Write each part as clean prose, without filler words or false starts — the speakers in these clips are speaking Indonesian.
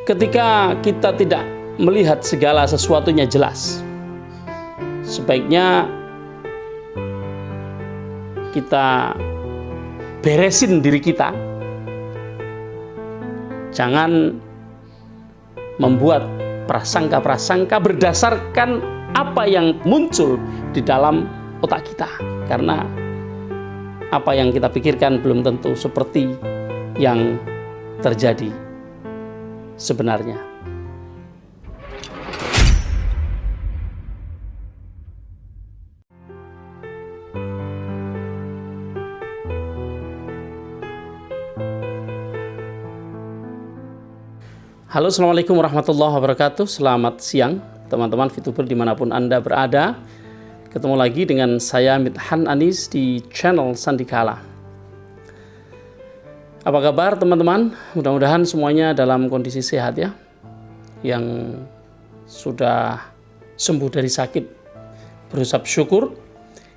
ketika kita tidak melihat segala sesuatunya jelas, sebaiknya kita beresin diri kita. Jangan membuat prasangka-prasangka berdasarkan apa yang muncul di dalam otak kita, karena apa yang kita pikirkan belum tentu seperti yang terjadi sebenarnya. Halo, assalamualaikum warahmatullahi wabarakatuh. Selamat siang teman-teman VTuber dimanapun Anda berada. Ketemu lagi dengan saya Midhan Anis di channel Sandikala. Apa kabar teman-teman? Mudah-mudahan semuanya dalam kondisi sehat ya. Yang sudah sembuh dari sakit berucap syukur.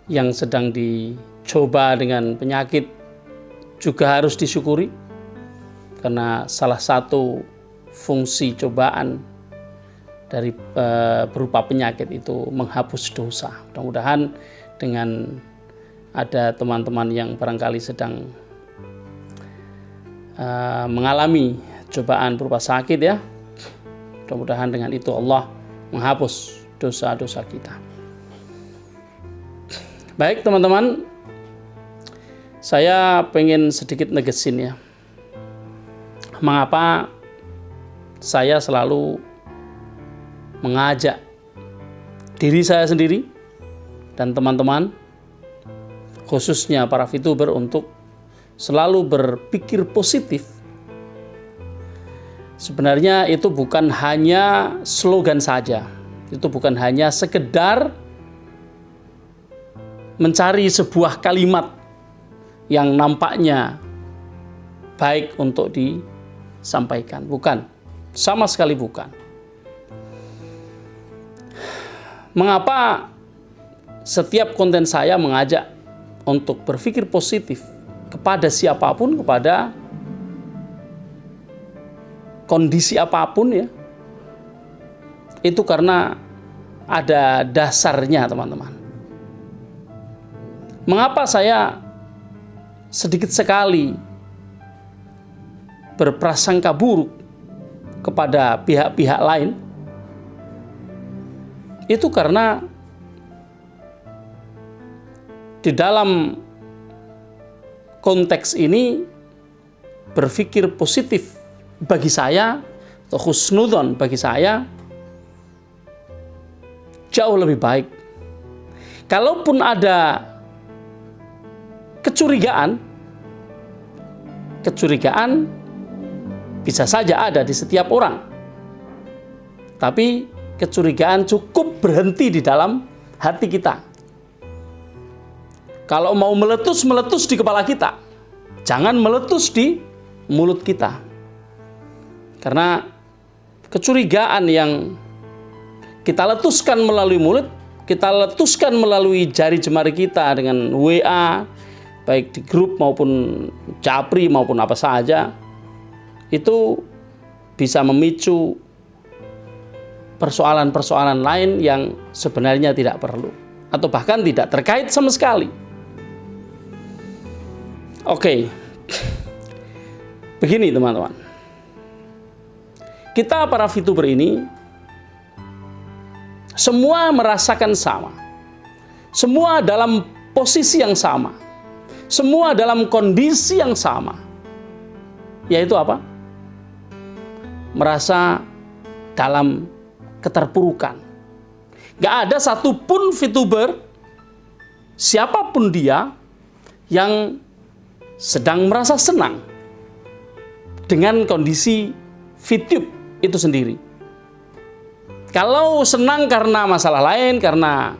Yang sedang dicoba dengan penyakit juga harus disyukuri. Karena salah satu fungsi cobaan dari berupa penyakit itu menghapus dosa. Mudah-mudahan dengan ada teman-teman yang barangkali sedang mengalami cobaan berupa sakit ya, mudah-mudahan dengan itu Allah menghapus dosa-dosa kita. Baik teman-teman, saya pengen sedikit negesin ya, mengapa saya selalu mengajak diri saya sendiri dan teman-teman, khususnya para VTuber, untuk selalu berpikir positif. Sebenarnya itu bukan hanya slogan saja, itu bukan hanya sekedar mencari sebuah kalimat yang nampaknya baik untuk disampaikan, bukan. Sama sekali bukan. Mengapa setiap konten saya mengajak untuk berpikir positif kepada siapapun, kepada kondisi apapun ya? Itu karena ada dasarnya teman-teman. Mengapa saya sedikit sekali berprasangka buruk kepada pihak-pihak lain? Itu karena di dalam konteks ini berpikir positif bagi saya, atau husnudzon bagi saya, jauh lebih baik. Kalaupun ada kecurigaan bisa saja ada di setiap orang. Tapi kecurigaan cukup berhenti di dalam hati kita. Kalau mau meletus di kepala kita. Jangan meletus di mulut kita. Karena kecurigaan yang kita letuskan melalui mulut, kita letuskan melalui jari jemari kita dengan WA, baik di grup maupun japri maupun apa saja, itu bisa memicu persoalan-persoalan lain yang sebenarnya tidak perlu atau bahkan tidak terkait sama sekali. Oke. Begini teman-teman. Kita para VTuber ini semua merasakan sama. Semua dalam posisi yang sama. Semua dalam kondisi yang sama. Yaitu apa? Merasa dalam keterpurukan. Gak ada satupun VTuber, siapapun dia, yang sedang merasa senang dengan kondisi VTube itu sendiri. Kalau senang karena masalah lain, karena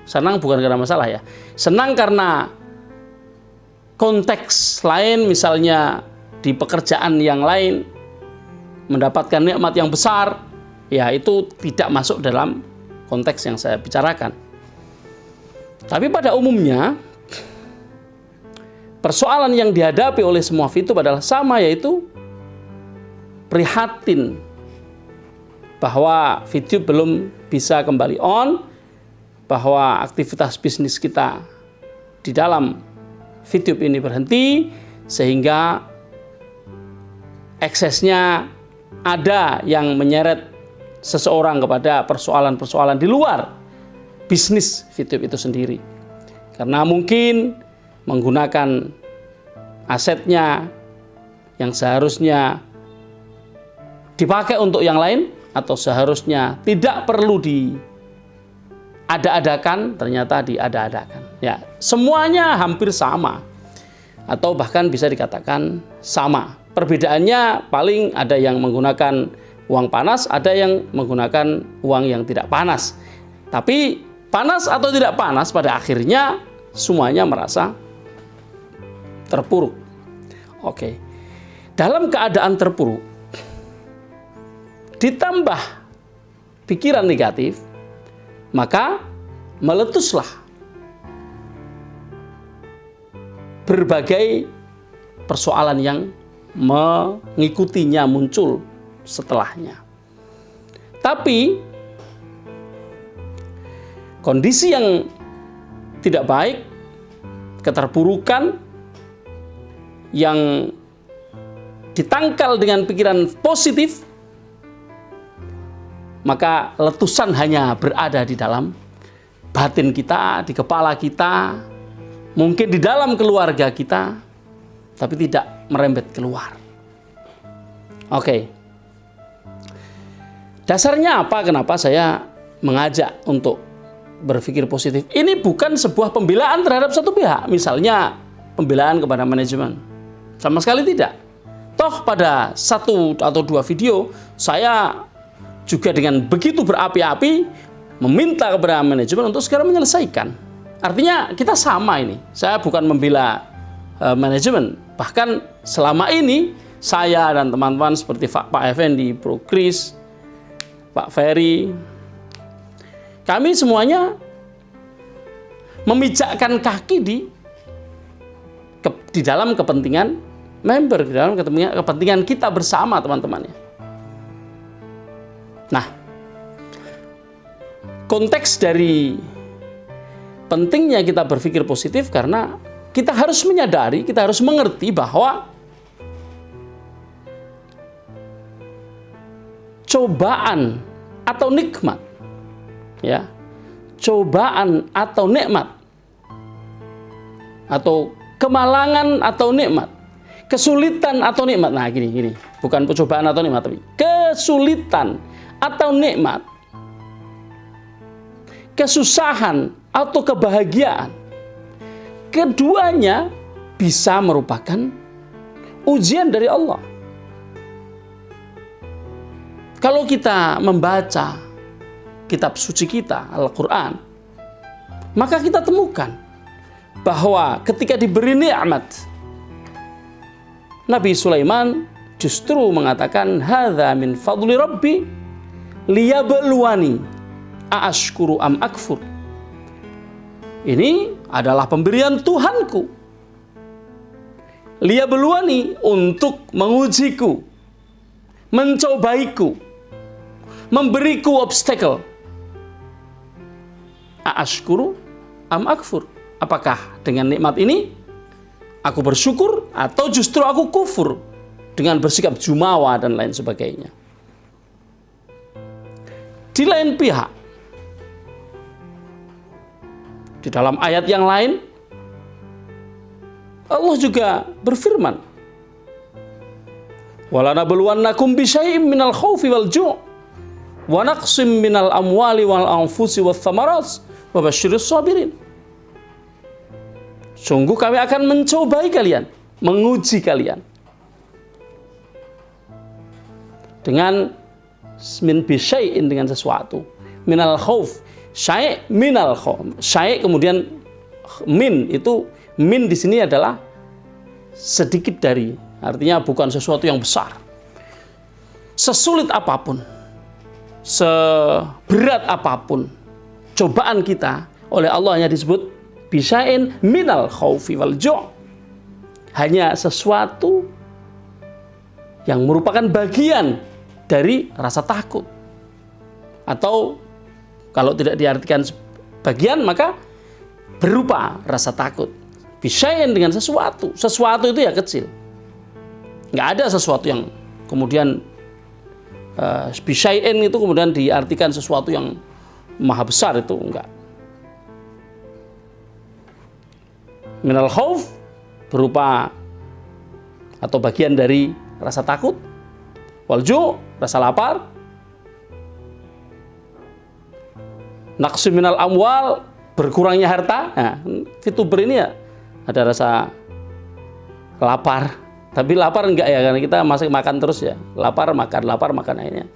senang bukan karena masalah ya, senang karena konteks lain, misalnya di pekerjaan yang lain, mendapatkan nikmat yang besar, ya itu tidak masuk dalam konteks yang saya bicarakan. Tapi pada umumnya, persoalan yang dihadapi oleh semua VTuber adalah sama, yaitu prihatin bahwa video belum bisa kembali on, bahwa aktivitas bisnis kita di dalam video ini berhenti, sehingga eksesnya ada yang menyeret seseorang kepada persoalan-persoalan di luar bisnis video itu sendiri. Karena mungkin menggunakan asetnya yang seharusnya dipakai untuk yang lain, atau seharusnya tidak perlu diada-adakan, ternyata diada-adakan. Ya, semuanya hampir sama, atau bahkan bisa dikatakan sama. Perbedaannya paling ada yang menggunakan uang panas, ada yang menggunakan uang yang tidak panas. Tapi panas atau tidak panas, pada akhirnya semuanya merasa terpuruk. Oke. Dalam keadaan terpuruk, ditambah pikiran negatif, maka meletuslah berbagai persoalan yang mengikutinya, muncul setelahnya. Tapi kondisi yang tidak baik, keterpurukan yang ditangkal dengan pikiran positif, maka letusan hanya berada di dalam batin kita, di kepala kita, mungkin di dalam keluarga kita, tapi tidak merembet keluar. Oke. Dasarnya apa? Kenapa saya mengajak untuk berpikir positif? Ini bukan sebuah pembelaan terhadap satu pihak, misalnya pembelaan kepada manajemen. Sama sekali tidak. Toh pada satu atau dua video, saya juga dengan begitu berapi-api meminta kepada manajemen untuk segera menyelesaikan. Artinya kita sama ini. Saya bukan membela manajemen. Bahkan selama ini saya dan teman-teman seperti Pak Effendi, Bro Chris, Pak Ferry, kami semuanya memijakkan kaki di dalam kepentingan member, di dalam kepentingan kita bersama, teman-temannya. Nah, konteks dari pentingnya kita berpikir positif karena kita harus menyadari, kita harus mengerti bahwa cobaan atau nikmat, ya, cobaan atau nikmat, atau kemalangan atau nikmat, kesulitan atau nikmat. Nah, gini, bukan percobaan atau nikmat, tapi kesulitan atau nikmat, kesusahan atau kebahagiaan, keduanya bisa merupakan ujian dari Allah. Kalau kita membaca kitab suci kita, Al-Quran, maka kita temukan bahwa ketika diberi nikmat, Nabi Sulaiman justru mengatakan, hadza min fadli rabbi liyabluwani aashkuru am akfur. Ini adalah pemberian Tuhanku, liyabluwani, untuk mengujiku, mencobaiku, memberiku obstacle. Aashkuru am akfur. Apakah dengan nikmat ini aku bersyukur atau justru aku kufur dengan bersikap jumawa dan lain sebagainya. Di lain pihak, di dalam ayat yang lain, Allah juga berfirman, walanabluwannakum bisyai'im minal khaufi wal ju' wa naqsim minal amwali wal anfusi wath thamarat wa basyiris sabirin. Sungguh kami akan mencobai kalian, menguji kalian dengan min bisyai'in, dengan sesuatu, minal khauf, syai' minal khauf, syai' kemudian min, itu min di sini adalah sedikit dari, artinya bukan sesuatu yang besar. Sesulit apapun, seberat apapun cobaan kita, oleh Allah hanya disebut bisya'in minal khaufi wal ju', hanya sesuatu yang merupakan bagian dari rasa takut. Atau kalau tidak diartikan bagian, maka berupa rasa takut. Bisyai'in dengan sesuatu. Sesuatu itu ya kecil. Nggak ada sesuatu yang kemudian bisyai'in itu kemudian diartikan sesuatu yang maha besar, itu enggak. Minal khauf berupa atau bagian dari rasa takut. Wal ju', rasa lapar. Naqsi minal amwal, berkurangnya harta. Nah, fitubr ini ya ada rasa lapar. Tapi lapar enggak ya, karena kita masih makan terus ya. Lapar makan akhirnya.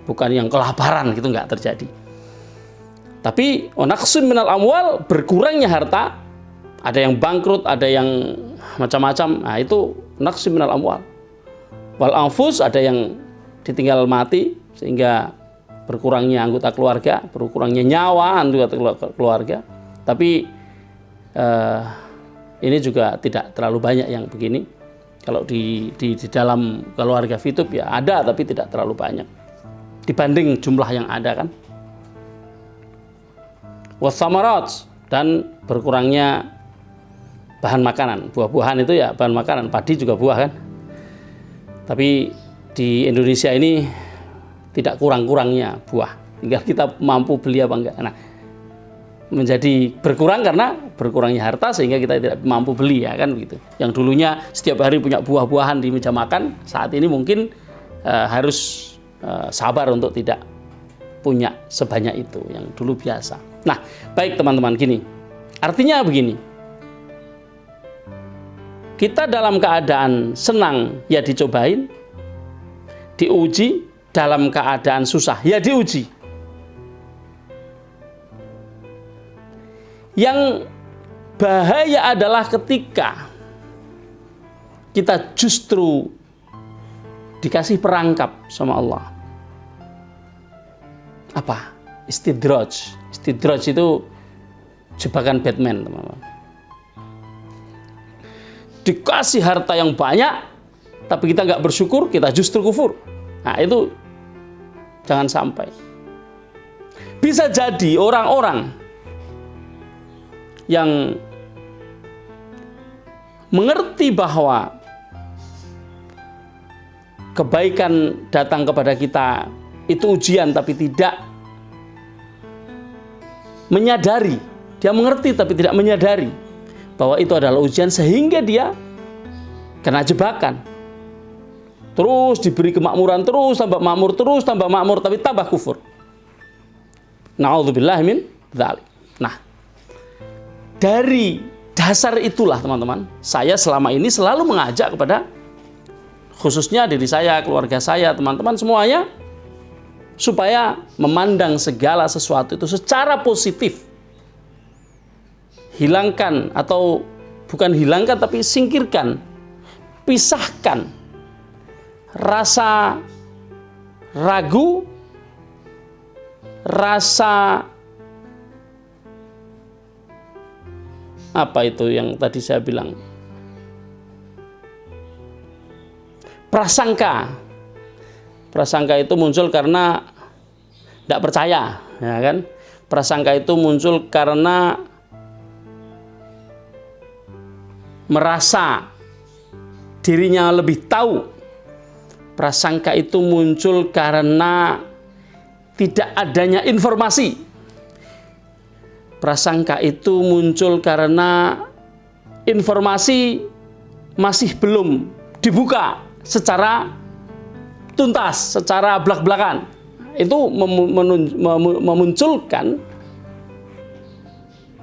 Bukan yang kelaparan, gitu enggak terjadi. Tapi naqsi minal amwal, berkurangnya harta. Ada yang bangkrut, ada yang macam-macam. Nah, itu naqsi minal amwal. Wal anfus, ada yang ditinggal mati sehingga berkurangnya anggota keluarga, berkurangnya nyawa anggota keluarga. Tapi ini juga tidak terlalu banyak yang begini. Kalau di dalam keluarga Fitub ya ada, tapi tidak terlalu banyak dibanding jumlah yang ada kan. Wasamarat, dan berkurangnya bahan makanan. Buah-buahan itu ya bahan makanan, padi juga buah kan. Tapi di Indonesia ini tidak kurang-kurangnya buah. Tinggal kita mampu beli apa enggak. Nah, menjadi berkurang karena berkurangnya harta sehingga kita tidak mampu beli ya kan begitu. Yang dulunya setiap hari punya buah-buahan di meja makan, saat ini mungkin harus sabar untuk tidak punya sebanyak itu yang dulu biasa. Nah, baik teman-teman, gini. Artinya begini. Kita dalam keadaan senang ya dicobain, diuji. Dalam keadaan susah ya diuji. Yang bahaya adalah ketika kita justru dikasih perangkap sama Allah. Apa? Istidraj. Istidraj itu jebakan Batman, teman-teman. Dikasih harta yang banyak, tapi kita nggak bersyukur, kita justru kufur. Nah, itu jangan sampai. Bisa jadi orang-orang yang mengerti bahwa kebaikan datang kepada kita itu ujian, tapi tidak menyadari. Dia mengerti tapi tidak menyadari bahwa itu adalah ujian, sehingga dia kena jebakan. Terus diberi kemakmuran, terus tambah makmur, tapi tambah kufur. Na'udzubillah min dzalik. Nah, dari dasar itulah teman-teman, saya selama ini selalu mengajak kepada khususnya diri saya, keluarga saya, teman-teman semuanya, supaya memandang segala sesuatu itu secara positif. Hilangkan, atau bukan hilangkan, tapi singkirkan, pisahkan rasa ragu, rasa apa itu yang tadi saya bilang, prasangka. Prasangka itu muncul karena tidak percaya, ya kan? Prasangka itu muncul karena merasa dirinya lebih tahu. Prasangka itu muncul karena tidak adanya informasi. Prasangka itu muncul karena informasi masih belum dibuka secara tuntas, secara belak-belakan. Itu memunculkan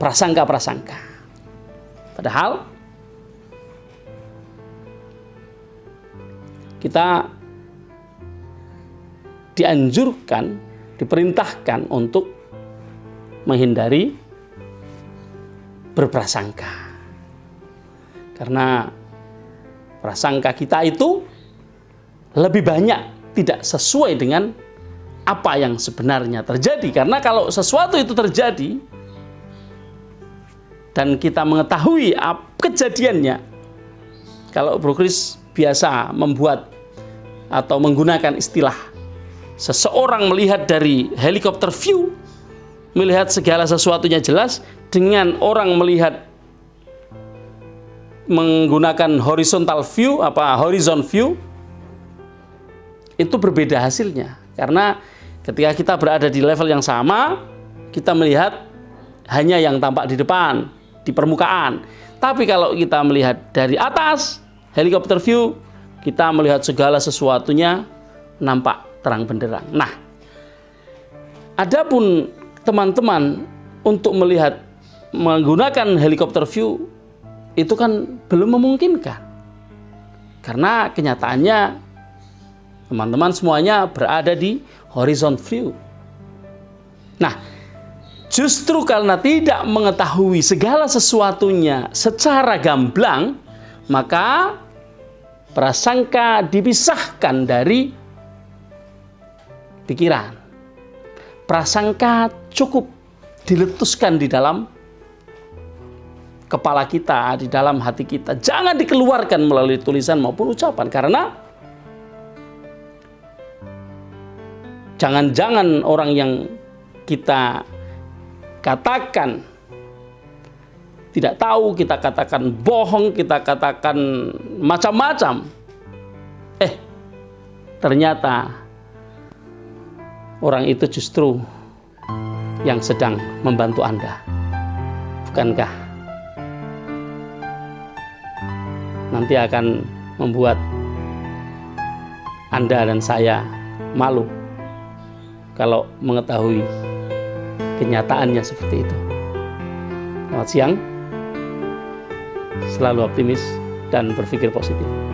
prasangka-prasangka. Padahal kita dianjurkan, diperintahkan untuk menghindari berprasangka. Karena prasangka kita itu lebih banyak tidak sesuai dengan apa yang sebenarnya terjadi. Karena kalau sesuatu itu terjadi dan kita mengetahui kejadiannya, kalau Bro Kris biasa membuat atau menggunakan istilah seseorang melihat dari helikopter view, melihat segala sesuatunya jelas, dengan orang melihat menggunakan horizontal view, horizon view, itu berbeda hasilnya. Karena ketika kita berada di level yang sama, kita melihat hanya yang tampak di depan, di permukaan. Tapi kalau kita melihat dari atas, helikopter view, kita melihat segala sesuatunya nampak terang benderang. Nah, adapun teman-teman untuk melihat menggunakan helikopter view itu kan belum memungkinkan. Karena kenyataannya teman-teman semuanya berada di horizon view. Nah, justru karena tidak mengetahui segala sesuatunya secara gamblang, maka prasangka dipisahkan dari pikiran. Prasangka cukup diletuskan di dalam kepala kita, di dalam hati kita. Jangan dikeluarkan melalui tulisan maupun ucapan, karena jangan-jangan orang yang kita katakan tidak tahu, kita katakan bohong, kita katakan macam-macam. Ternyata orang itu justru yang sedang membantu Anda. Bukankah? Nanti akan membuat Anda dan saya malu kalau mengetahui kenyataannya seperti itu. Selamat siang, selalu optimis dan berpikir positif.